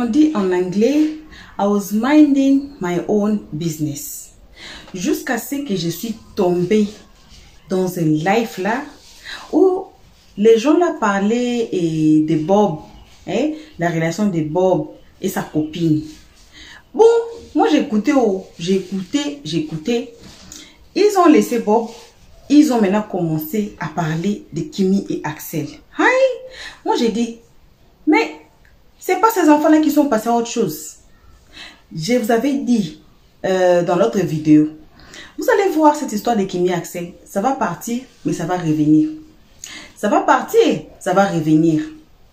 on dit en anglais, I was minding my own business. Jusqu'à ce que je suis tombée dans un live là, où les gens là parlaient de Bob, hein, la relation de Bob et sa copine. Bon, moi j'écoutais, j'écoutais. Ils ont laissé Bob. Ils ont maintenant commencé à parler de Kimi et Axel. Hi! Moi j'ai dit, mais c'est pas ces enfants-là qui sont passés à autre chose. Je vous avais dit dans l'autre vidéo, vous allez voir cette histoire de Kimi et Axel. Ça va partir, mais ça va revenir. Ça va partir, ça va revenir.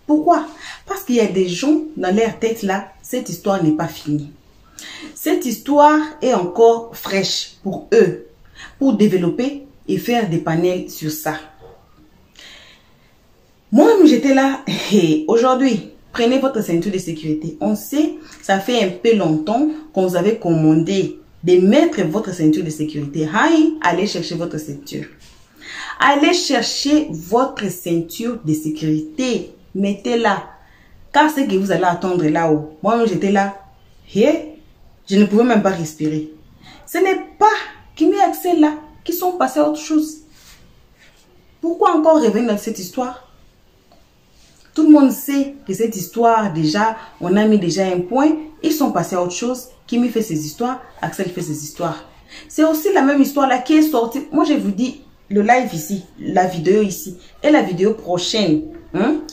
Pourquoi? Parce qu'il y a des gens dans leur tête là, cette histoire n'est pas finie. Cette histoire est encore fraîche pour eux, pour développer et faire des panels sur ça. Moi-même, j'étais là. Et aujourd'hui, prenez votre ceinture de sécurité. On sait, ça fait un peu longtemps qu'on vous avait commandé de mettre votre ceinture de sécurité. Allez chercher votre ceinture. Allez chercher votre ceinture de sécurité. Mettez-la. Car ce que vous allez attendre là-haut. Moi-même, j'étais là. Et je ne pouvais même pas respirer. Ce n'est pas Kimi et Axel là qui sont passés à autre chose. Pourquoi encore revenir dans cette histoire? Tout le monde sait que cette histoire, déjà, on a mis déjà un point. Ils sont passés à autre chose. Kimi fait ses histoires, Axel fait ses histoires. C'est aussi la même histoire là qui est sortie. Moi, je vous dis, le live ici, la vidéo ici et la vidéo prochaine.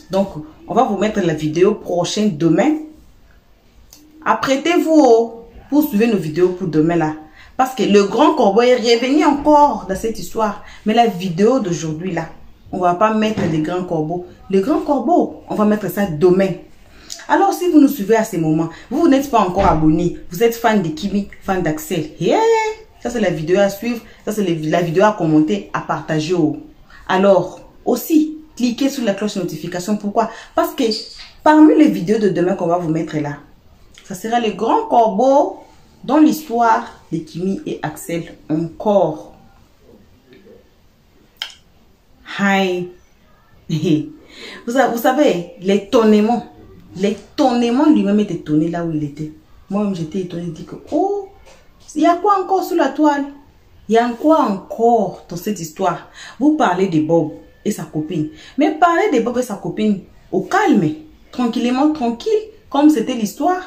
Donc, on va vous mettre la vidéo prochaine demain. Apprêtez-vous pour suivre nos vidéos pour demain là. Parce que le grand corbeau est revenu encore dans cette histoire. Mais la vidéo d'aujourd'hui là, on ne va pas mettre les grands corbeaux. Les grands corbeaux, on va mettre ça demain. Alors si vous nous suivez à ces moments, vous n'êtes pas encore abonné, vous êtes fan de Kimi, fan d'Axel. Yeah! Ça c'est la vidéo à suivre, ça c'est la vidéo à commenter, à partager. Alors aussi, cliquez sur la cloche de notification. Pourquoi? Parce que parmi les vidéos de demain qu'on va vous mettre là, ça sera les grands corbeaux dans l'histoire de Kimi et Axel encore. Hi. Vous savez, l'étonnement lui-même est étonné là où il était. Moi-même, j'étais étonné, je dis que, oh, il y a quoi encore sur la toile? Il y a quoi encore dans cette histoire? Vous parlez de Bob et sa copine. Mais parlez de Bob et sa copine au calme, tranquillement, tranquille, comme c'était l'histoire.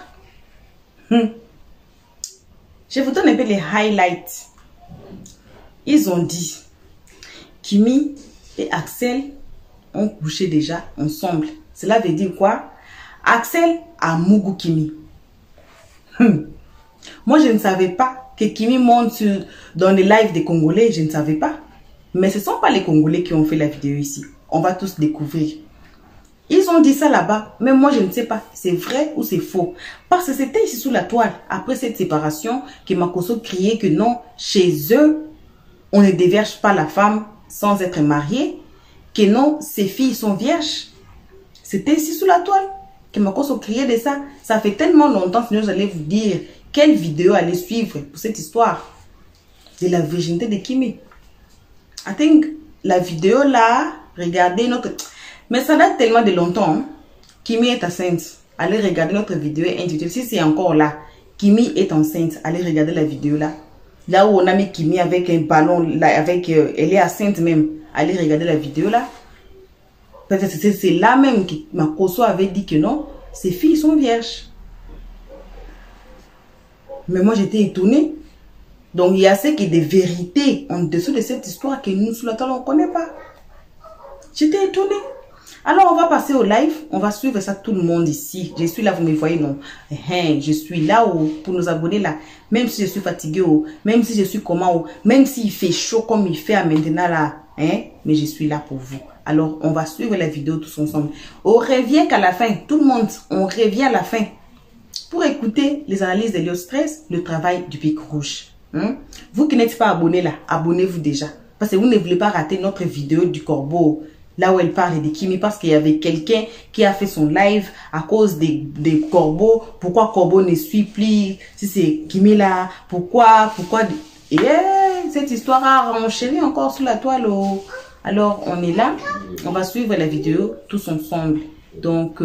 Je vous donne un peu les highlights. Ils ont dit, Kimi et Axel ont couché déjà ensemble. Cela veut dire quoi? Axel a Mugu Kimi. Moi, je ne savais pas que Kimi monte dans les lives des Congolais. Je ne savais pas. Mais ce ne sont pas les Congolais qui ont fait la vidéo ici. On va tous découvrir. Ils ont dit ça là-bas. Mais moi, je ne sais pas. C'est vrai ou c'est faux. Parce que c'était ici sous la toile. Après cette séparation, que Makosso criait que non, chez eux, on ne déverge pas la femme sans être mariée. Que non, ses filles sont vierges. C'était ici sous la toile que Makosso criait de ça. Ça fait tellement longtemps, sinon j'allais vous dire quelle vidéo allait suivre pour cette histoire de la virginité de Kimi. I think la vidéo là, regardez notre... Mais ça date tellement de longtemps. Hein? Kimi est enceinte. Allez regarder notre vidéo intitulée. Si c'est encore là, Kimi est enceinte. Allez regarder la vidéo là. Là où on a mis Kimi avec un ballon, là, avec, elle est enceinte même. Allez regarder la vidéo là. Peut-être que c'est là même que Makosso avait dit que non, ses filles sont vierges. Mais moi j'étais étonnée. Donc il y a ce qui est des vérités en dessous de cette histoire que nous, sur la toile, on ne connaît pas. J'étais étonnée. Alors on va passer au live. On va suivre ça tout le monde ici. Je suis là, vous me voyez, non? Je suis là pour nous abonner là. Même si je suis fatiguée, même si je suis comment, même s'il fait chaud comme il fait à maintenant là. Mais je suis là pour vous. Alors, on va suivre la vidéo tous ensemble. On revient qu'à la fin. Tout le monde, on revient à la fin. Pour écouter les analyses de l'Stress, le travail du Pic Rouge. Vous qui n'êtes pas abonné là, abonnez-vous déjà. Parce que vous ne voulez pas rater notre vidéo du corbeau. Là où elle parle de Kimi. Parce qu'il y avait quelqu'un qui a fait son live à cause des corbeaux. Pourquoi corbeau ne suit plus? Si c'est Kimi là. Pourquoi? Et cette histoire a renchéri encore sur la toile. Alors, on est là. On va suivre la vidéo tous ensemble. Donc,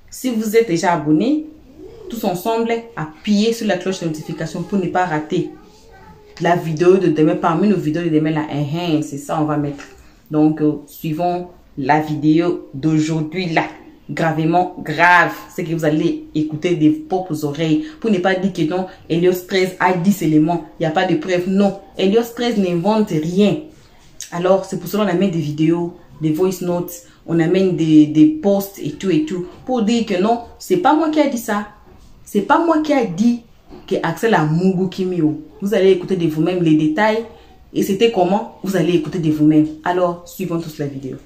Si vous êtes déjà abonné, tous ensemble, appuyez sur la cloche de notification pour ne pas rater la vidéo de demain. Parmi nos vidéos de demain, là, c'est ça on va mettre. Donc, suivons la vidéo d'aujourd'hui là. Gravement grave, c'est que vous allez écouter des propres oreilles pour ne pas dire que non, Helios 13 a 10 éléments, il n'y a pas de preuves. Non, Helios 13 n'invente rien. Alors, c'est pour cela qu'on amène des vidéos, des voice notes, on amène des posts et tout, pour dire que non, c'est pas moi qui a dit ça. C'est pas moi qui a dit que Axel a Mugu Kimio. Vous allez écouter de vous-même les détails. Et c'était comment? Vous allez écouter de vous-même. Alors, suivons tous la vidéo.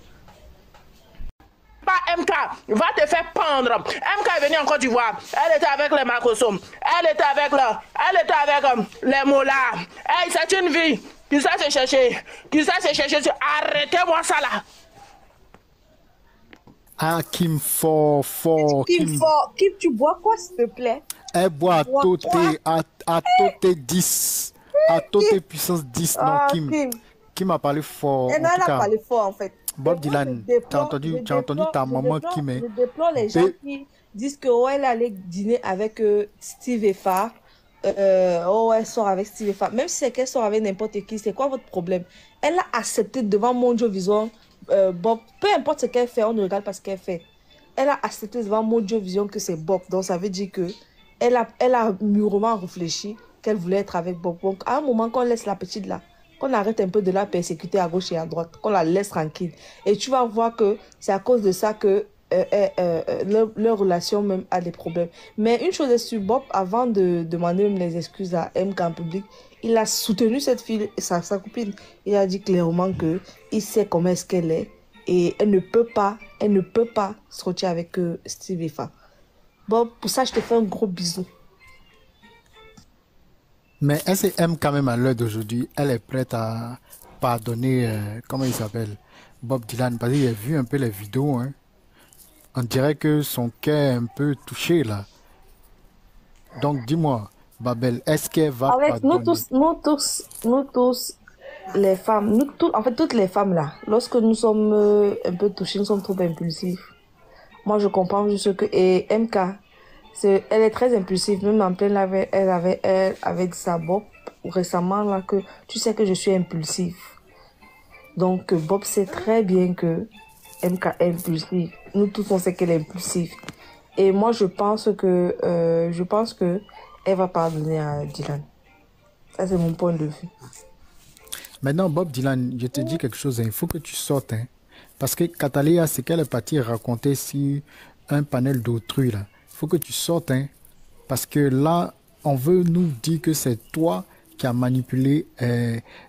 MK va te faire pendre. MK est venue en Côte d'Ivoire. Elle était avec les Makosom. Elle était avec les Mollahs. Hey, c'est une vie. Qui ça s'est cherché? Arrêtez-moi ça là. Ah, Kim fort. Kim, tu bois quoi, s'il te plaît? Elle boit à Toté 10. À Toté puissance 10. Non, Kim a parlé fort. Elle a parlé fort, en fait. Bob Dylan, tu as entendu ta maman qui met. Je déplore les gens qui disent que elle allait dîner avec Steve Effa. Elle sort avec Steve Effa. Même si c'est qu'elle sort avec n'importe qui, c'est quoi votre problème? Elle a accepté devant Mojo Vision, Bob, peu importe ce qu'elle fait, on ne regarde pas ce qu'elle fait. Elle a accepté devant Mojo Vision que c'est Bob. Donc ça veut dire que elle a mûrement réfléchi qu'elle voulait être avec Bob. Donc à un moment qu'on laisse la petite là, qu'on arrête un peu de la persécuter à gauche et à droite, qu'on la laisse tranquille. Et tu vas voir que c'est à cause de ça que leur relation même a des problèmes. Mais une chose est sûre, Bob, avant de demander même les excuses à MK en public, il a soutenu cette fille, sa copine. Il a dit clairement qu'il sait comment est-ce qu'elle est et elle ne peut pas sortir avec Steve Effa. Bob, pour ça, je te fais un gros bisou. Mais elle aime quand même à l'heure d'aujourd'hui. Elle est prête à pardonner, comment il s'appelle, Bob Dylan. Parce qu'il a vu un peu les vidéos. Hein. On dirait que son cœur est un peu touché là. Donc dis-moi, Babel, est-ce qu'elle va pardonner? Nous tous, les femmes, en fait toutes les femmes là, lorsque nous sommes un peu touchés, nous sommes trop impulsifs. Moi je comprends juste que, et MK, elle est très impulsive, même en pleine live, elle avait dit ça à Bob récemment là, que tu sais que je suis impulsive. Donc Bob sait très bien que MK est impulsive. Nous tous on sait qu'elle est impulsive. Et moi je pense que elle va pardonner à Dylan. Ça c'est mon point de vue. Maintenant Bob Dylan, je te dis quelque chose, hein. Il faut que tu sortes. Hein. Parce que Catalina, c'est qu'elle est partie raconter sur un panel d'autrui là. Faut que tu sortes, hein, parce que là, on veut nous dire que c'est toi qui as manipulé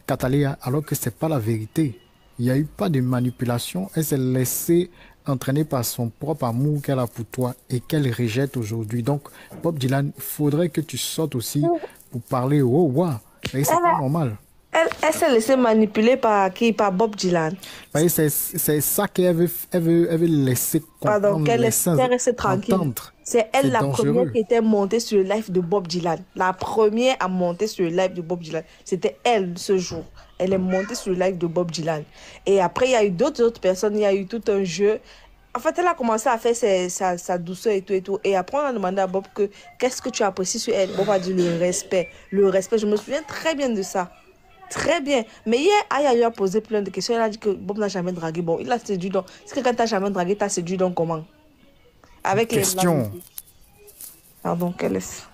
Catalina, alors que c'est pas la vérité. Il n'y a eu pas de manipulation. Elle s'est laissée entraîner par son propre amour qu'elle a pour toi et qu'elle rejette aujourd'hui. Donc, Bob Dylan, il faudrait que tu sortes aussi pour parler au roi. C'est pas normal. Elle s'est laissée manipuler par qui? Par Bob Dylan. C'est ça qu'elle veut laisser comprendre. Pardon, qu'elle laissait rester tranquille. C'est elle la première qui était montée sur le live de Bob Dylan. La première à monter sur le live de Bob Dylan. C'était elle ce jour. Elle est montée sur le live de Bob Dylan. Et après, il y a eu d'autres personnes. Il y a eu tout un jeu. En fait, elle a commencé à faire sa douceur et tout. Et après, on a demandé à Bob qu'est-ce que tu apprécies sur elle. Bob a dit le respect. Le respect, je me souviens très bien de ça. Très bien. Mais hier, Aya lui a posé plein de questions. Elle a dit que Bob n'a jamais dragué. Bon, il a séduit donc. Si quelqu'un t'a jamais dragué, t'as séduit donc comment? Avec question. Pardon, quelle est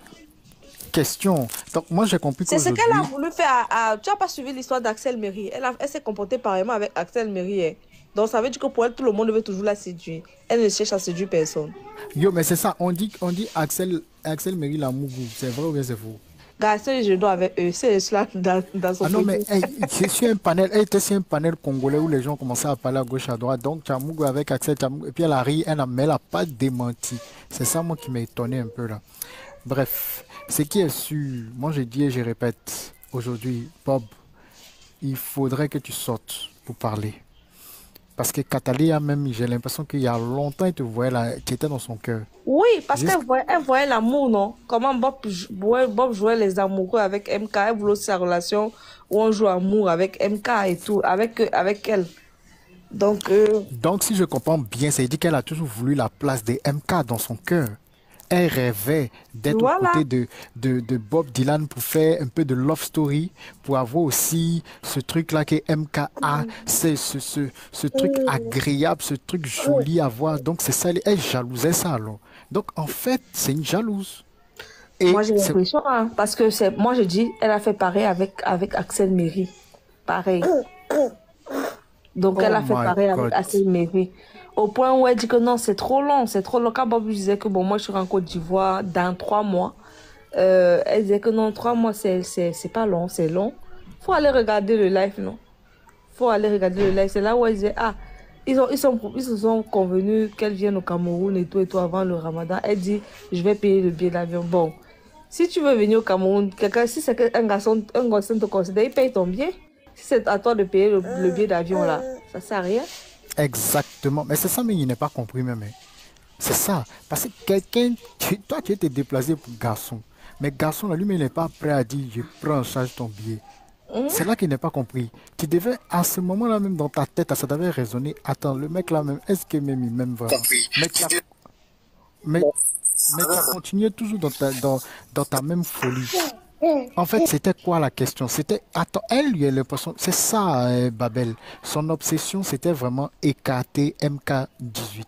question. Donc, moi, j'ai compris que c'est ce qu'elle a voulu faire tu n'as pas suivi l'histoire d'Axel Merry. Elle s'est comportée pareillement avec Axel Merry. Hein. Donc, ça veut dire que pour elle, tout le monde veut toujours la séduire. Elle ne cherche à séduire personne. Yo, mais c'est ça. On dit Axel Merry la Mougou. C'est vrai ou bien c'est faux? Garçon, je dois avec eux. C'est cela dans son non, mais hey, c'est sur un panel. C'est un panel congolais où les gens commençaient à parler à gauche, à droite. Donc, Tchamougou avec Axel Tchamougou. Et puis, elle a ri. Elle n'a pas démenti. C'est ça, moi, qui m'a étonné un peu là. Bref, ce qui est sûr, moi, je dis et je répète aujourd'hui, Bob, il faudrait que tu sortes pour parler. Parce que Catalina, même, j'ai l'impression qu'il y a longtemps, il te voyait là, qui était dans son cœur. Oui, parce qu'elle voyait l'amour, non? Comment Bob jouait les amoureux avec MK. Elle voulait aussi sa relation où on joue amour avec MK et tout, avec elle. Donc, Donc, si je comprends bien, ça dit qu'elle a toujours voulu la place des MK dans son cœur. Elle rêvait d'être aux voilà. côtés de Bob Dylan pour faire un peu de love story, pour avoir aussi ce truc-là que MK a, c'est ce truc agréable, ce truc joli à voir. Donc, c'est ça, elle jalousait ça alors. Donc, en fait, c'est une jalouse. Et Moi, j'ai c'est... l'impression, hein, parce que c'est, moi, je dis, elle a fait pareil avec Axel Méry. Pareil. Donc, elle Oh a fait my pareil avec God. Axel Méry. Au point où elle dit que non, c'est trop long, c'est trop long. Quand Bob lui disait que bon, moi, je serai en Côte d'Ivoire dans 3 mois, elle disait que non, 3 mois, c'est pas long, c'est long. Faut aller regarder le live, non? Faut aller regarder le live. C'est là où elle disait, ah, ils se sont convenus qu'elle vienne au Cameroun et tout avant le Ramadan. Elle dit, je vais payer le billet d'avion. Bon, si tu veux venir au Cameroun, si c'est un garçon te considère, il paye ton billet. Si c'est à toi de payer le billet d'avion là, ça sert à rien. Exactement. Mais c'est ça, mais il n'est pas compris même. Hein. C'est ça. Parce que quelqu'un, toi, tu étais déplacé pour garçon. Mais garçon, là, lui, il n'est pas prêt à dire, je prends en charge ton billet. C'est là qu'il n'est pas compris. Tu devais, à ce moment-là, même dans ta tête, ça devait résonner. Attends, le mec là même, est-ce qu'il m'aime vraiment? Mais mais, mais tu as continué toujours dans ta même folie. En fait, c'était quoi la question? C'était, attends, elle lui a l'impression, c'est ça, Babel. Son obsession, c'était vraiment écarter MK18.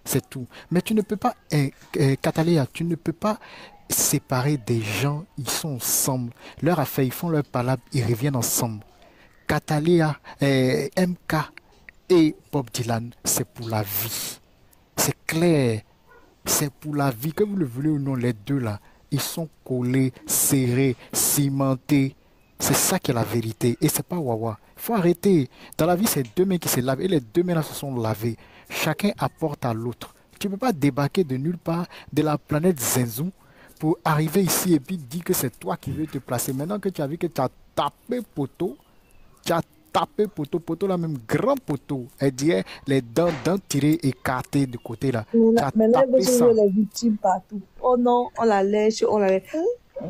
C'est tout. Mais tu ne peux pas, Cataléa, tu ne peux pas séparer des gens, ils sont ensemble. Leur affaire, ils font leur palabre, ils reviennent ensemble. Cataléa, MK et Bob Dylan, c'est pour la vie. C'est clair. C'est pour la vie, que vous le voulez ou non, les deux là, ils sont collés, serrés, cimentés. C'est ça qui est la vérité. Et c'est pas Wawa. Il faut arrêter. Dans la vie, c'est deux mains qui se lavent. Et les deux mains là se sont lavées. Chacun apporte à l'autre. Tu ne peux pas débarquer de nulle part de la planète Zenzou pour arriver ici et puis dire que c'est toi qui veux te placer. Maintenant que tu as vu que tu as tapé poteau, tu as tapé poteau là, même grand poteau. Elle dirait les dents tirées, écartées de côté là. Tu as Maintenant, elle veut tapé ça. jouer les victimes partout. Oh non, on la lèche, on la lèche.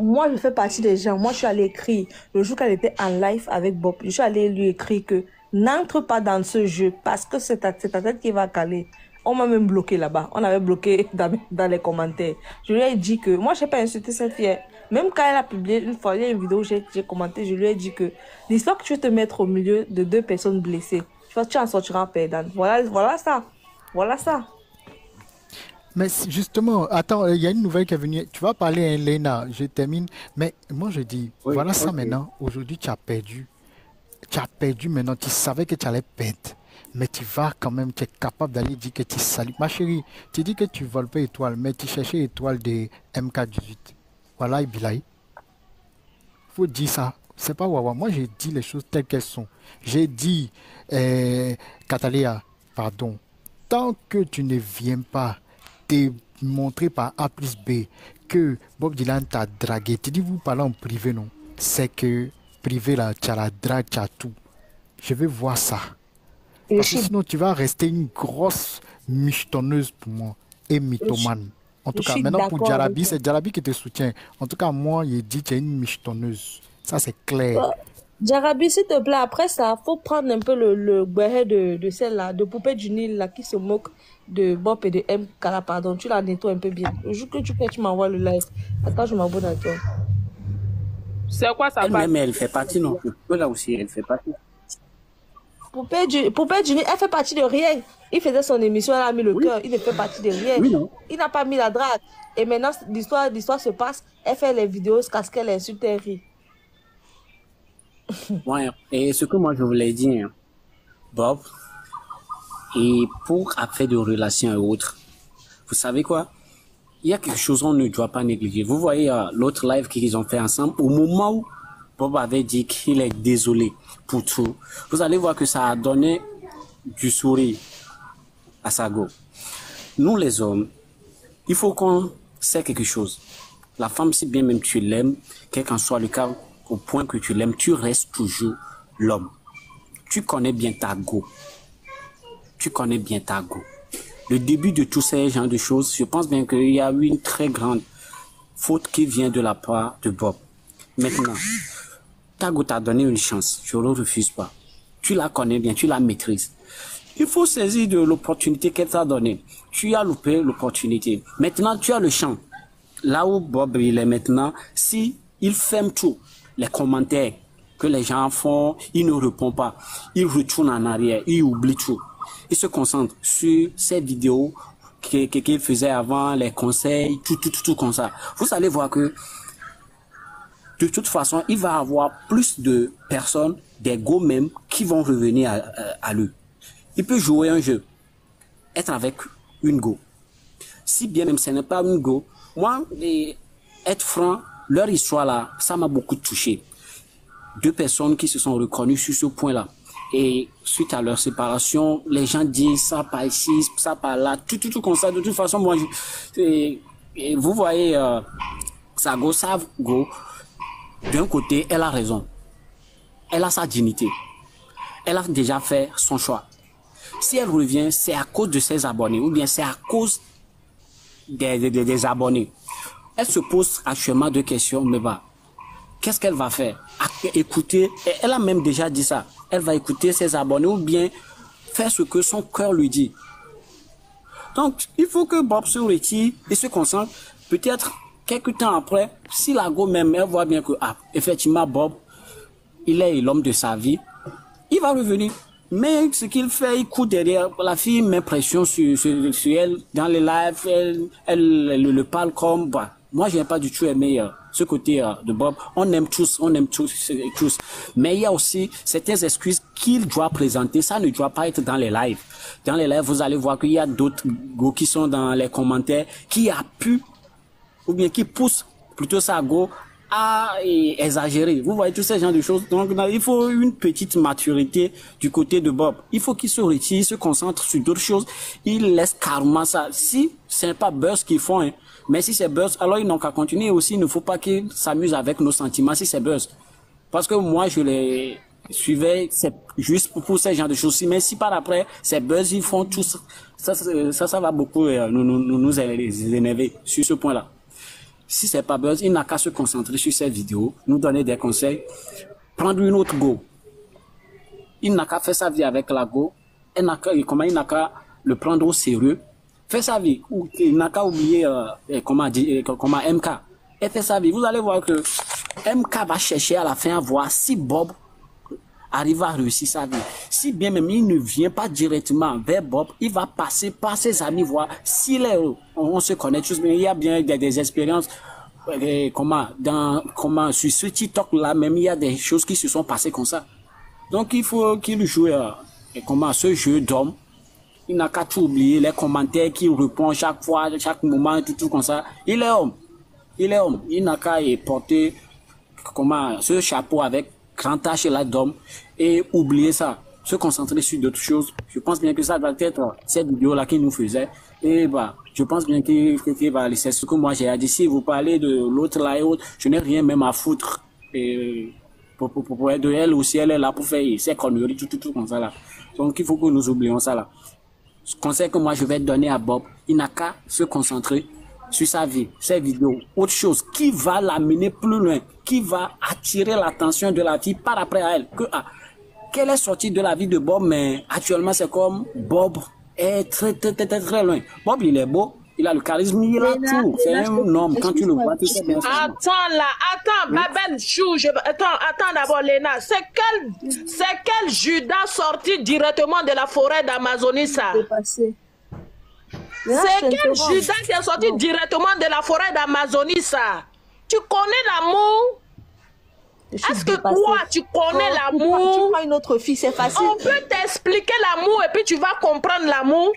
Moi, je fais partie des gens. Moi, je suis allée écrire, le jour qu'elle était en live avec Bob, je suis allée lui écrire que n'entre pas dans ce jeu parce que c'est ta tête qui va caler. On m'a même bloqué là-bas. On avait bloqué dans les commentaires. Je lui ai dit que moi, je n'ai pas insulté cette fille. Même quand elle a publié une fois, il y a une vidéo où j'ai commenté, je lui ai dit que l'histoire que tu veux te mettre au milieu de deux personnes blessées, tu en sortiras perdant. Voilà ça. Voilà ça. Mais justement, attends, il y a une nouvelle qui est venue. Tu vas parler à Elena, je termine. Mais moi, je dis, Oui, voilà ça ok. maintenant. Aujourd'hui, tu as perdu. Tu as perdu maintenant. Tu savais que tu allais perdre. Mais tu vas quand même, tu es capable d'aller dire que tu salues. Ma chérie, tu dis que tu ne voles pas étoile, mais tu cherchais étoile de MK18. Voilà, Ibilaï. Faut dire ça. C'est pas Wawa. Moi, j'ai dit les choses telles qu'elles sont. J'ai dit, Cataléa, pardon, tant que tu ne viens pas démontrer par A plus B que Bob Dylan t'a dragué, tu dis, vous parlez en privé, non? C'est que privé, là, tu as la drague, tu as tout. Je veux voir ça. Je Parce que suis, sinon, tu vas rester une grosse michetonneuse pour moi et mythomane. En je tout cas, suis maintenant pour d'accord avec Jarabi, toi. c'est Jarabi qui te soutient. En tout cas, moi, il dit que tu es une michetonneuse. Ça, c'est clair. Jarabi, s'il te plaît, après ça, faut prendre un peu le béret de celle-là, de Poupée du Nil, là, qui se moque de Bob et de M. Kala, pardon. Tu la nettoies un peu bien. Le jour que tu fais, tu m'envoies le live. Attends, je m'abonne à toi. C'est quoi ça passe? Elle-même, elle fait partie non plus. Là aussi, elle fait partie. Poupée du Nil, elle fait partie de rien. Il faisait son émission, elle a mis le Oui, cœur. Il ne fait partie de rien. oui, non. Il n'a pas mis la drague. Et maintenant, l'histoire se passe. Elle fait les vidéos, parce qu'elle insulte, elle rit. Ouais. Et ce que moi, je voulais dire, Bob, et pour après de relations et autres, vous savez quoi? Il y a quelque chose qu'on ne doit pas négliger. Vous voyez l'autre live qu'ils ont fait ensemble, au moment où Bob avait dit qu'il est désolé pour tout, vous allez voir que ça a donné du sourire à sa go. Nous les hommes, il faut qu'on sait quelque chose. La femme, si bien même tu l'aimes, quel qu'en soit le cas, au point que tu l'aimes, tu restes toujours l'homme. Tu connais bien ta go. Tu connais bien ta go. Le début de tous ces genres de choses, je pense bien qu'il y a eu une très grande faute qui vient de la part de Bob. Maintenant, ta go t'a donné une chance. Je ne le refuse pas. Tu la connais bien, tu la maîtrises. Il faut saisir de l'opportunité qu'elle t'a donnée. Tu as loupé l'opportunité. Maintenant, tu as le champ. Là où Bob il est maintenant, si il ferme tout, les commentaires que les gens font, il ne répond pas. Il retourne en arrière, il oublie tout. Il se concentre sur ces vidéos qu'il faisait avant, les conseils, tout comme ça. Vous allez voir que de toute façon, il va avoir plus de personnes, des go même, qui vont revenir à lui. Il peut jouer un jeu, être avec une go. Si bien même ce n'est pas une go, moi, être franc, leur histoire là, ça m'a beaucoup touché. 2 personnes qui se sont reconnues sur ce point-là. Et suite à leur séparation, les gens disent ça par ici, ça par là, tout comme ça. De toute façon, moi, vous voyez, sa go, d'un côté, elle a raison. Elle a sa dignité. Elle a déjà fait son choix. Si elle revient, c'est à cause de ses abonnés ou bien c'est à cause des abonnés. Elle se pose actuellement 2 questions, mais bah, qu'est-ce qu'elle va faire? Écouter, elle a même déjà dit ça. Elle va écouter ses abonnés ou bien faire ce que son cœur lui dit. Donc, il faut que Bob se retire et se concentre. Peut-être quelques temps après, si la go même, elle voit bien que, effectivement, Bob, il est l'homme de sa vie, il va revenir. Mais ce qu'il fait, il court derrière. La fille met pression sur elle dans les lives. Elle le parle comme... Bah, moi, je n'ai pas du tout aimé ce côté de Bob. On aime tous. Mais il y a aussi certaines excuses qu'il doit présenter. Ça ne doit pas être dans les lives. Dans les lives, vous allez voir qu'il y a d'autres go qui sont dans les commentaires qui appuient ou bien qui poussent plutôt sa go à exagérer. Vous voyez tous ces genres de choses. Donc, il faut une petite maturité du côté de Bob. Il faut qu'il se retire, se concentre sur d'autres choses. Il laisse carrément ça. Si ce n'est pas buzz qu'ils font, hein, mais si c'est buzz, alors ils n'ont qu'à continuer aussi. Il ne faut pas qu'ils s'amusent avec nos sentiments si c'est buzz. Parce que moi, je les suivais, c'est juste pour ces genres de choses. Mais si par après, c'est buzz, ils font tout ça. Ça va beaucoup nous énerver sur ce point-là. Si c'est pas buzz, il n'a qu'à se concentrer sur ces vidéos, nous donner des conseils, prendre une autre go. Il n'a qu'à faire sa vie avec la go. Il n'a qu'à le prendre au sérieux. Faire sa vie. Il n'a qu'à oublier comment MK. Et faire sa vie. Vous allez voir que MK va chercher à la fin à voir si Bob arrive à réussir sa vie. Si bien même il ne vient pas directement vers Bob, il va passer par ses amis, voir s'il est heureux. On se connaît tous, mais il y a bien des expériences, sur ce TikTok là, même il y a des choses qui se sont passées comme ça. Donc il faut qu'il joue ce jeu d'homme. Il n'a qu'à tout oublier, les commentaires qu'il répond chaque fois, chaque moment, tout comme ça. Il est homme. Il n'a qu'à porter ce chapeau avec grand tâche là d'homme et oublier ça, se concentrer sur d'autres choses. Je pense bien que ça doit être cette vidéo là qu'il nous faisait et bah je pense bien qu'il va laisser ce que moi j'ai dit. Si vous parlez de l'autre là et autres, je n'ai rien même à foutre et pour être de elle aussi, elle est là pour faire ses conneries tout comme ça là. Donc il faut que nous oublions ça là. Ce conseil que moi je vais donner à Bob, il n'a qu'à se concentrer sur sa vie, ses vidéos, autre chose qui va l'amener plus loin, qui va attirer l'attention de la fille par après à elle. Qu'elle est sortie de la vie de Bob, mais actuellement c'est comme Bob est très loin. Bob il est beau, il a le charisme, il a tout. C'est un homme, quand tu le vois, tu sais bien. Attends, Babel Chou, attends d'abord Léna, c'est quel Judas sorti directement de la forêt d'Amazonie ça? C'est quel Judas qui est sorti directement de la forêt d'Amazonie, ça? Tu connais l'amour? Est-ce que toi, tu connais l'amour? Tu prends une autre fille, c'est facile. On peut t'expliquer l'amour et puis tu vas comprendre l'amour.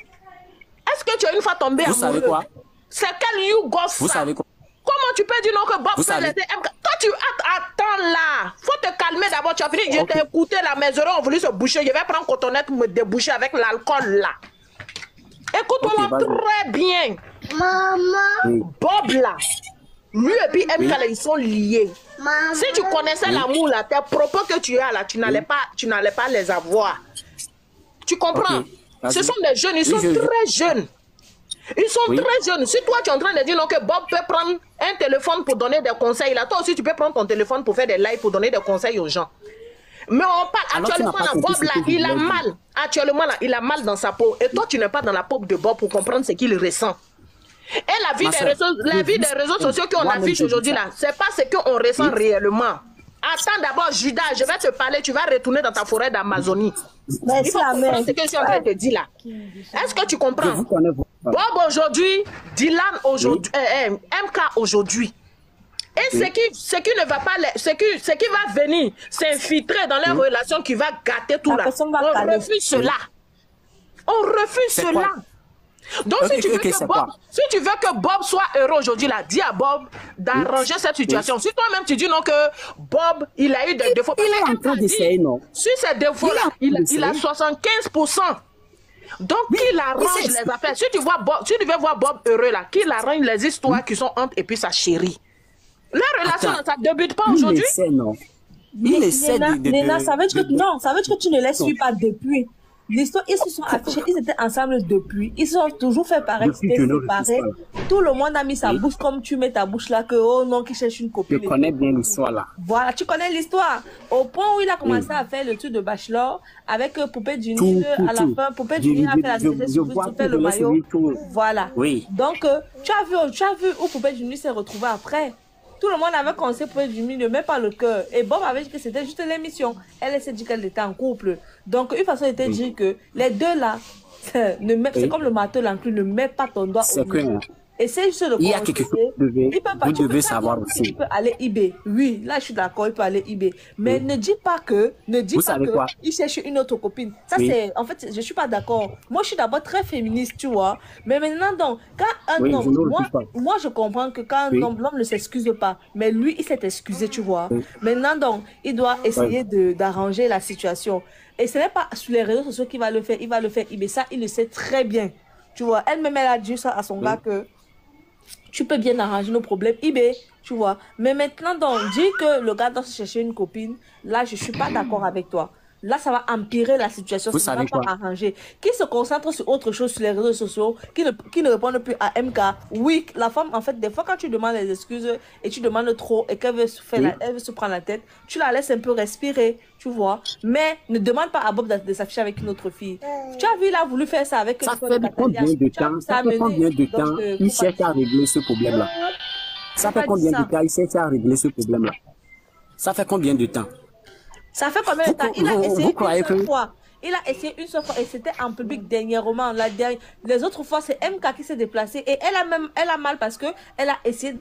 Est-ce que tu as une fois tombé amoureux? Vous savez quoi? C'est quel you gosse ça? Vous savez quoi? Comment tu peux dire non que Bob peut laisser MK? Toi, tu attends là. Faut te calmer d'abord. Tu as fini. Je t'ai écouté là. Mes oreilles ont voulu se boucher. Je vais prendre cotonnette me déboucher avec l'alcool là. Écoute-moi très bien. Maman. Bob là. Lui et puis MK là, ils sont liés. Maman. Si tu connaissais l'amour là, tes propos que tu as là, tu n'allais pas les avoir. Tu comprends? Ce sont des jeunes, ils sont très jeunes. Ils sont très jeunes. Si toi tu es en train de dire non, que Bob peut prendre un téléphone pour donner des conseils, là, toi aussi tu peux prendre ton téléphone pour faire des lives, pour donner des conseils aux gens. Mais on parle Alors, tu n'as actuellement, pas là, compris Bob, ce là, que je il a voulais dire. mal. Actuellement, là, il a mal dans sa peau. Et toi, tu n'es pas dans la peau de Bob pour comprendre ce qu'il ressent. Et la vie, Ma des, soeur, la vie des réseaux sociaux qu'on moi-même, affiche je dis aujourd'hui, ça. là, c'est pas ce qu'on ressent Oui. réellement. Attends d'abord, Judas, je vais te parler. Tu vas retourner dans ta forêt d'Amazonie. Il Merci faut la comprendre mère. ce que je suis en train de te dire là. Est-ce que tu Je comprends? vous connais, vous. Bob aujourd'hui, Dylan aujourd'hui, MK aujourd'hui. Et ce qui ne va pas, ce qui va venir s'infiltrer dans les relations qui va gâter tout La là. personne va On caler. refuse cela. On refuse C'est cela. quoi? Donc, Ok, si, tu veux ok, que c'est Bob, quoi? si tu veux que Bob soit heureux aujourd'hui, là, dis à Bob d'arranger cette situation. Si toi-même tu dis non que Bob, il a eu des défauts. Il est en train d'essayer, non? Sur ces défauts-là, il a 75%. Donc, qu'il arrange les affaires. Si tu veux voir Bob heureux, là, qu'il arrange les histoires qui sont entre et puis sa chérie. La relation, ça ne débute pas aujourd'hui. Il essaie, non? Il essaie Léna, ça veut dire que non, ça veut dire que tu ne les suis pas depuis. L'histoire, ils se sont affichés, ils étaient ensemble depuis. Ils se sont toujours fait pareil, Depuis c'était que nous séparés. refusons. Tout le monde a mis sa bouche comme tu mets ta bouche là, que oh non, qui cherche une Je copine. connais bien l'histoire là. Voilà, tu connais l'histoire. Au point où il a commencé à faire le truc de Bachelor avec Poupée Junior à la fin. Poupée Junior a fait la je vois fait le maillot. tout. Voilà. Oui. Donc, tu as vu où Poupée Junior s'est retrouvé après. Tout le monde avait commencé Poupée Junior, ne met pas le cœur. Et Bob avait dit que c'était juste l'émission. Elle s'est dit qu'elle était en couple. Donc, une façon était de dire que les deux là, c'est comme le marteau l'enclume, ne mets pas ton doigt C'est au que milieu. Essaye juste de il y a quelque chose que vous devez savoir aussi. Il peut aller eBay. Oui, là je suis d'accord, il peut aller eBay. Mais ne dis pas que, il cherche une autre copine. Ça c'est, en fait, je suis pas d'accord. Moi je suis d'abord très féministe, tu vois. Mais maintenant donc, quand un homme, moi je comprends que quand un homme, l'homme ne s'excuse pas. Mais lui il s'est excusé, tu vois. Maintenant donc, il doit essayer d'arranger la situation. Et ce n'est pas sur les réseaux sociaux qu'il va le faire. Il va le faire eBay. Ça, il le sait très bien. Tu vois, elle-même elle a dit ça à son gars que tu peux bien arranger nos problèmes eBay, tu vois. Mais maintenant, donc, dis que le gars doit se chercher une copine. Là, je suis pas d'accord avec toi. Là, ça va empirer la situation. Ça ne va pas arranger. Qui se concentre sur autre chose sur les réseaux sociaux, qui ne répondent plus à MK. Oui, la femme, en fait, des fois, quand tu demandes des excuses et tu demandes trop et qu'elle veut elle veut se prendre la tête, tu la laisses un peu respirer, tu vois. Mais ne demande pas à Bob de s'afficher avec une autre fille. Tu as vu, il a voulu faire ça avec... Ça fait combien de temps? Ça fait combien de temps il cherche à régler ce problème-là? Ça fait combien de temps il cherche à régler ce problème-là? Ça fait combien de temps? Ça fait combien de temps? Il a essayé une seule fois. Il a essayé une seule fois et c'était en public dernièrement. Les autres fois, c'est MK qui s'est déplacé et elle a mal parce que elle a essayé.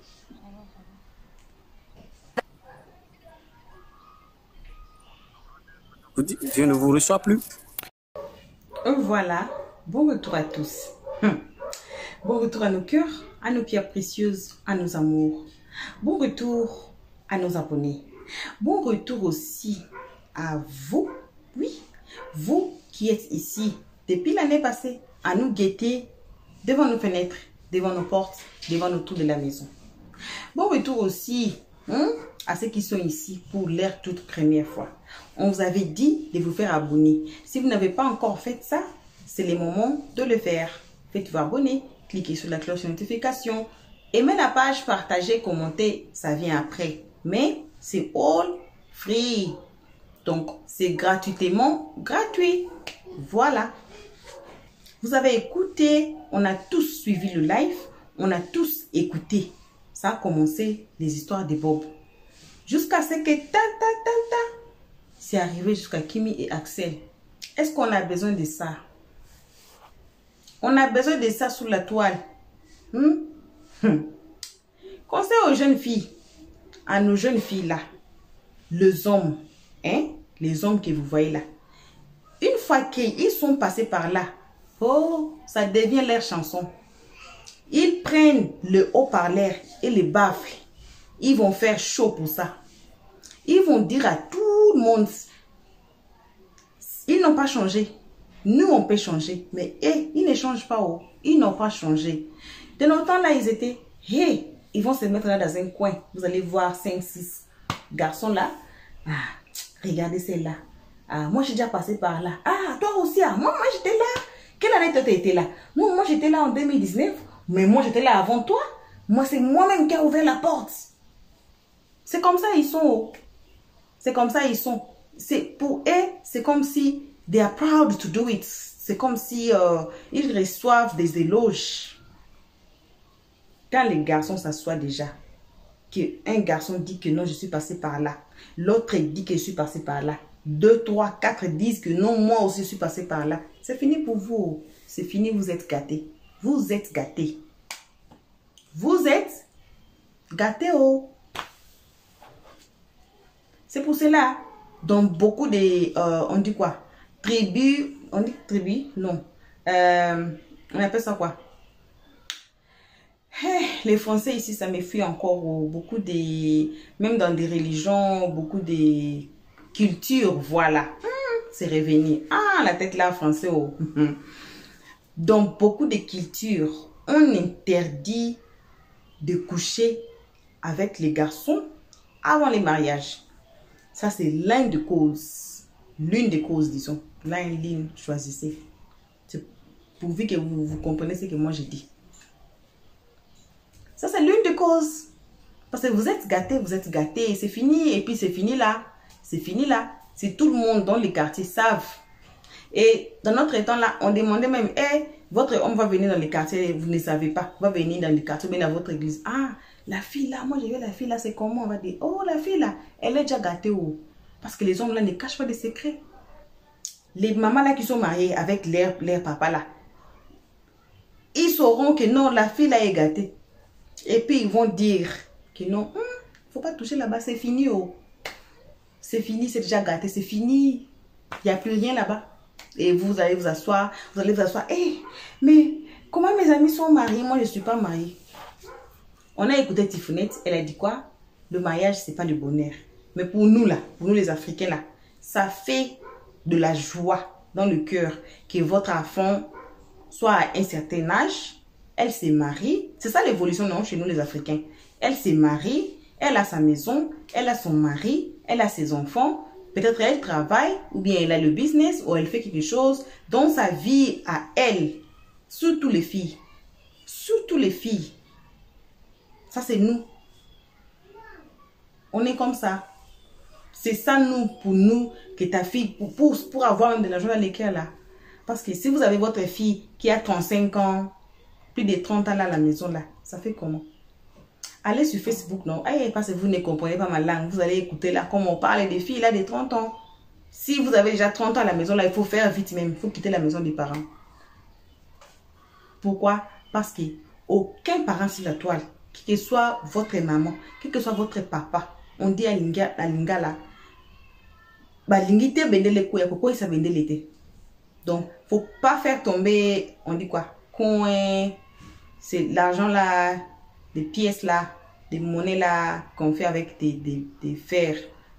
Je ne vous reçois plus. Voilà. Bon retour à tous. Bon retour à nos cœurs, à nos pierres précieuses, à nos amours. Bon retour à nos abonnés. Bon retour aussi à vous, oui, vous qui êtes ici depuis l'année passée, à nous guetter devant nos fenêtres, devant nos portes, devant nos tours de la maison. Bon retour aussi à ceux qui sont ici pour leur toute première fois. On vous avait dit de vous faire abonner. Si vous n'avez pas encore fait ça, c'est le moment de le faire. Faites-vous abonner, cliquez sur la cloche de notification, aimez la page, partagez, commentez, ça vient après. Mais c'est all free. Donc, c'est gratuitement gratuit. Voilà. Vous avez écouté, on a tous suivi le live, on a tous écouté. Ça a commencé les histoires de Bob. Jusqu'à ce que c'est arrivé jusqu'à Kimi et Axel. Est-ce qu'on a besoin de ça? On a besoin de ça sous la toile. Conseil aux jeunes filles, à nos jeunes filles là, les hommes, les hommes que vous voyez là, une fois qu'ils sont passés par là, oh, ça devient leur chanson. Ils prennent le haut-parleur et le baffle. Ils vont faire chaud pour ça. Ils vont dire à tout le monde, ils n'ont pas changé. Nous, on peut changer. Mais ils ne changent pas. Oh. Ils n'ont pas changé. De nos temps là, ils étaient, ils vont se mettre là dans un coin. Vous allez voir 5, 6 garçons là. Ah, regardez celle-là. Ah, moi, j'ai déjà passé par là. Ah, toi aussi. Ah, moi j'étais là. Quelle année toi, tu étais là? Moi, j'étais là en 2019. Mais moi, j'étais là avant toi. Moi, c'est moi-même qui a ouvert la porte. C'est comme ça, ils sont. C'est comme ça, ils sont. pour eux, c'est comme si they are proud to do it. C'est comme si ils reçoivent des éloges. Quand les garçons s'assoient déjà, qu'un garçon dit que non, je suis passé par là. L'autre dit que je suis passé par là. 2, 3, 4 disent que non, moi aussi je suis passé par là. C'est fini pour vous. C'est fini, vous êtes gâtés. Vous êtes gâtés. Vous êtes gâtés, oh. C'est pour cela, dans beaucoup de, on dit quoi? Tribus, on dit tribu? Non. On appelle ça quoi? Les Français ici, ça me fuit encore. Oh. Beaucoup de, même dans des religions, beaucoup de cultures, voilà. C'est revenu. Ah, la tête là, français, oh. Dans beaucoup de cultures, on interdit de coucher avec les garçons avant les mariages. Ça, c'est l'une des causes. L'une des causes, disons. L'une, choisissez. Pourvu que vous comprenez ce que moi j'ai dit. Ça, c'est l'une des causes. Parce que vous êtes gâtés. C'est fini. Et puis, c'est fini là. C'est fini là. C'est tout le monde dans les quartiers savent. Et dans notre temps là, on demandait même, hey, votre homme va venir dans les quartiers, vous ne savez pas, va venir dans les quartiers, mais dans votre église. Ah, la fille là, moi j'ai vu la fille là, c'est comment? On va dire, oh la fille là, elle est déjà gâtée. Oh. Parce que les hommes là ne cachent pas des secrets. Les mamans là qui sont mariées avec leur papa là, ils sauront que non, la fille là est gâtée. Et puis ils vont dire que non, faut pas toucher là-bas, c'est fini. Oh. C'est fini, c'est déjà gâté, c'est fini. Il n'y a plus rien là-bas. Et vous allez vous asseoir, Hey, mais comment mes amis sont mariés? Moi, je ne suis pas mariée. On a écouté Tifounette, elle a dit quoi? Le mariage, ce n'est pas le bonheur. Mais pour nous, là, pour nous les Africains, là, ça fait de la joie dans le cœur que votre enfant soit à un certain âge, elle se marie. C'est ça l'évolution, non, chez nous les Africains. Elle se marie, elle a sa maison, elle a son mari, elle a ses enfants. Peut-être elle travaille, ou bien elle a le business, ou elle fait quelque chose dans sa vie à elle. Surtout les filles. Surtout les filles. Ça, c'est nous. On est comme ça. C'est ça, nous, pour nous, que ta fille, pour avoir même de l'argent dans l'école, là. Parce que si vous avez votre fille qui a 35 ans, plus de 30 ans là à la maison, là, ça fait comment? Allez sur Facebook, non? Parce que vous ne comprenez pas ma langue. Vous allez écouter là, comme on parle des filles là de 30 ans. Si vous avez déjà 30 ans à la maison, là, il faut faire vite même. Il faut quitter la maison des parents. Pourquoi? Parce que aucun parent sur la toile, que soit votre maman, que soit votre papa, on dit à Linga là, bah l'ingité bende le couilles, pourquoi ça bende l'été? Donc, faut pas faire tomber, on dit quoi? Coin, c'est l'argent là, des pièces là, des monnaies là, qu'on fait avec des fers.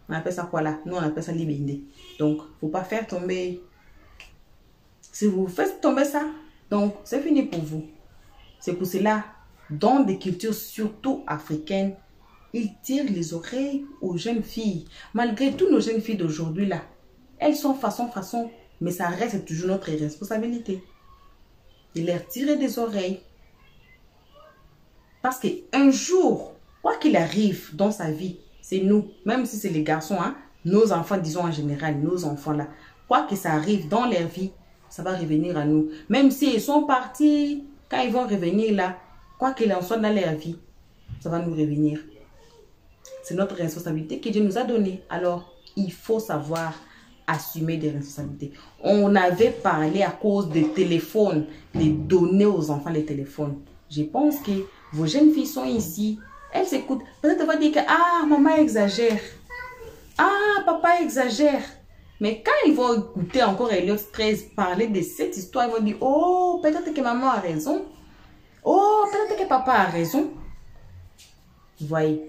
On appelle ça quoi là? Nous, on appelle ça libende. Donc, faut pas faire tomber. Si vous faites tomber ça, donc, c'est fini pour vous. C'est pour cela, dans des cultures surtout africaines, ils tirent les oreilles aux jeunes filles. Malgré toutes nos jeunes filles d'aujourd'hui là, elles sont façon, mais ça reste toujours notre responsabilité. De leur tirer des oreilles. Parce qu'un jour, quoi qu'il arrive dans sa vie, c'est nous, même si c'est les garçons, hein, nos enfants, disons en général, nos enfants là, quoi que ça arrive dans leur vie, ça va revenir à nous. Même s'ils sont partis, quand ils vont revenir là, quoi qu'il en soit dans leur vie, ça va nous revenir. C'est notre responsabilité que Dieu nous a donnée. Alors, il faut savoir assumer des responsabilités. On avait parlé à cause des téléphones, de donner aux enfants les téléphones. Je pense que vos jeunes filles sont ici. Elles s'écoutent. Peut-être elles vont dire que ah, maman exagère. Ah, papa exagère. Mais quand ils vont écouter encore Elliot 13 parler de cette histoire, ils vont dire oh, peut-être que maman a raison. Oh, peut-être que papa a raison. Vous voyez.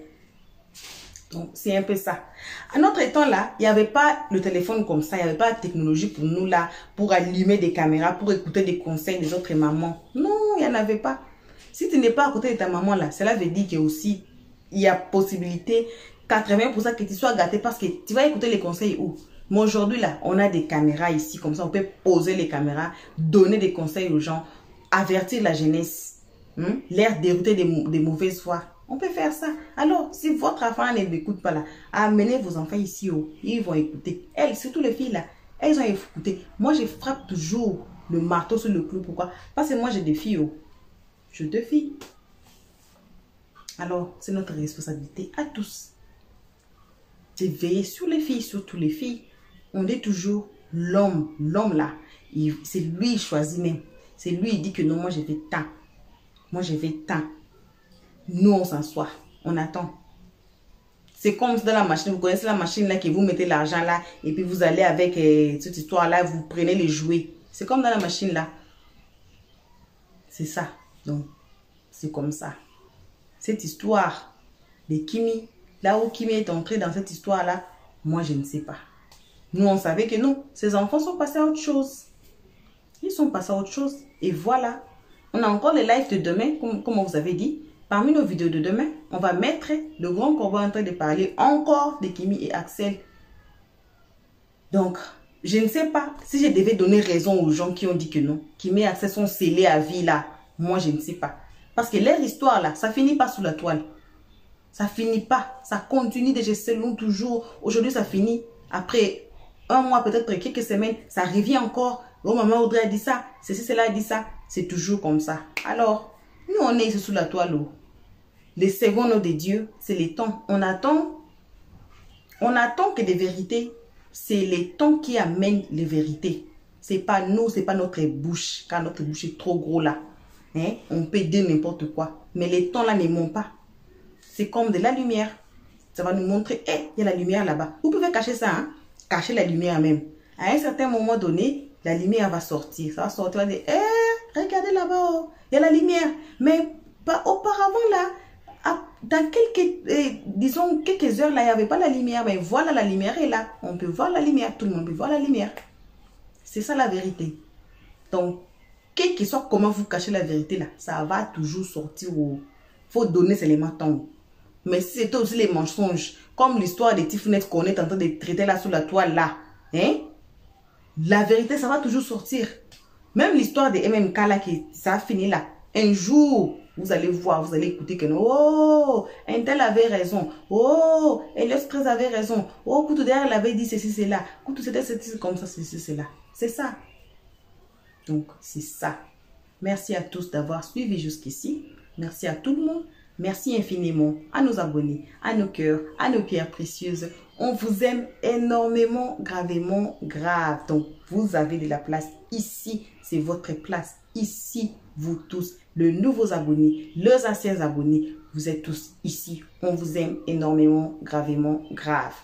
Donc, c'est un peu ça. À notre temps là, il n'y avait pas le téléphone comme ça. Il n'y avait pas la technologie pour nous là, pour allumer des caméras, pour écouter des conseils des autres mamans. Non, il n'y en avait pas. Si tu n'es pas à côté de ta maman là, cela veut dire qu'il y a aussi, il y a possibilité 80% que tu sois gâté parce que tu vas écouter les conseils où. Mais aujourd'hui là, on a des caméras ici, comme ça on peut poser les caméras, donner des conseils aux gens, avertir la jeunesse, leur dérouter des mauvaises voies. On peut faire ça. Alors, si votre enfant ne m'écoute pas là, amenez vos enfants ici. Ils vont écouter. Elles, surtout les filles là, elles ont écouté. Moi, je frappe toujours le marteau sur le clou. Pourquoi? Parce que moi, j'ai des filles. J'ai 2 filles. Alors, c'est notre responsabilité à tous. C'est veiller sur les filles, surtout les filles. On dit toujours l'homme là, c'est lui qui choisit même. C'est lui qui dit que non, moi je vais tant. Moi je vais tant. Nous on s'assoit, on attend. C'est comme dans la machine, vous connaissez la machine là que vous mettez l'argent là et puis vous allez avec cette histoire là, vous prenez les jouets. C'est comme dans la machine là. C'est ça. Donc, c'est comme ça. Cette histoire de Kimi, là où Kimi est entré dans cette histoire là, moi je ne sais pas. Nous, on savait que non, ces enfants sont passés à autre chose. Ils sont passés à autre chose. Et voilà. On a encore les lives de demain, comme on vous avait dit. Parmi nos vidéos de demain, on va mettre le grand combat en train de parler encore de Kimi et Axel. Donc, je ne sais pas si je devais donner raison aux gens qui ont dit que non. Kimi et Axel sont scellés à vie là. Moi, je ne sais pas. Parce que leur histoire là, ça finit pas sous la toile. Ça finit pas. Ça continue de gestion long toujours. Aujourd'hui, ça finit. Après 1 mois, peut-être quelques semaines, ça revient encore. Oh, maman Audrey a dit ça. Ceci, cela a dit ça. C'est toujours comme ça. Alors, nous, on est ici sous la toile. Les secondes de Dieu, c'est les temps. On attend que des vérités. C'est les temps qui amènent les vérités. C'est pas nous, c'est pas notre bouche. Car notre bouche est trop gros là. Hein? On peut dire n'importe quoi. Mais les temps là ne montent pas. C'est comme de la lumière. Ça va nous montrer, il y a la lumière là-bas. Vous pouvez cacher ça, hein? Cacher la lumière même. À un certain moment donné, la lumière va sortir. Ça va sortir, on va dire, regardez là-bas, il y a la lumière. Mais pas auparavant là, dans disons quelques heures là, il n'y avait pas la lumière. Mais voilà, la lumière est là. On peut voir la lumière, tout le monde peut voir la lumière. C'est ça la vérité. Donc, quel que soit comment vous cachez la vérité là, ça va toujours sortir. Il faut donner seulement temps. Mais si c'était aussi les mensonges, comme l'histoire des Tiffounettes qu'on est en train de traiter là sous la toile là, hein? La vérité, ça va toujours sortir. Même l'histoire des MMK là, ça a fini là. Un jour, vous allez voir, vous allez écouter que oh, un tel avait raison. Oh, Elios 13 avait raison. Oh, Koutou derrière, elle avait dit ceci, c'est là. Koutou c'était comme ça, ceci, c'est là. C'est ça. Donc, c'est ça. Merci à tous d'avoir suivi jusqu'ici. Merci à tout le monde. Merci infiniment à nos abonnés, à nos cœurs, à nos pierres précieuses. On vous aime énormément, gravement, grave. Donc, vous avez de la place ici. C'est votre place ici, vous tous. Les nouveaux abonnés, les anciens abonnés, vous êtes tous ici. On vous aime énormément, gravement, grave.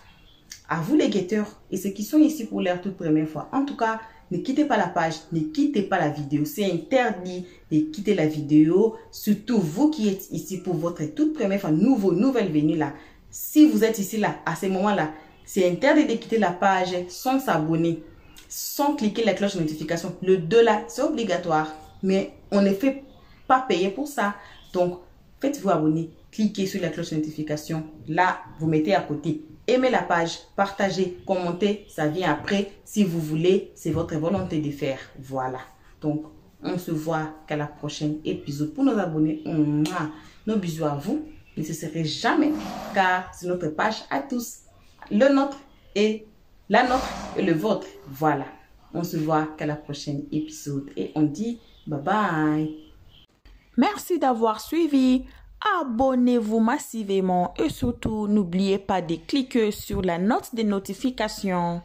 À vous les guetteurs et ceux qui sont ici pour leur toute première fois. En tout cas, ne quittez pas la page, ne quittez pas la vidéo. C'est interdit de quitter la vidéo. Surtout vous qui êtes ici pour votre toute première fois, nouvelle venue là. Si vous êtes ici là, à ce moment-là, c'est interdit de quitter la page sans s'abonner, sans cliquer la cloche de notification. Le 2 là, c'est obligatoire. Mais on ne fait pas payer pour ça. Donc, faites-vous abonner. Cliquez sur la cloche de notification. Là, vous mettez à côté. Aimez la page, partagez, commentez, ça vient après. Si vous voulez, c'est votre volonté de faire. Voilà. Donc, on se voit qu'à la prochaine épisode. Pour nos abonnés, nos bisous à vous. Ne cesserez jamais, car c'est notre page à tous. Le nôtre et la nôtre et le vôtre. Voilà. On se voit qu'à la prochaine épisode. Et on dit bye bye. Merci d'avoir suivi. Abonnez-vous massivement et surtout n'oubliez pas de cliquer sur la note de notification.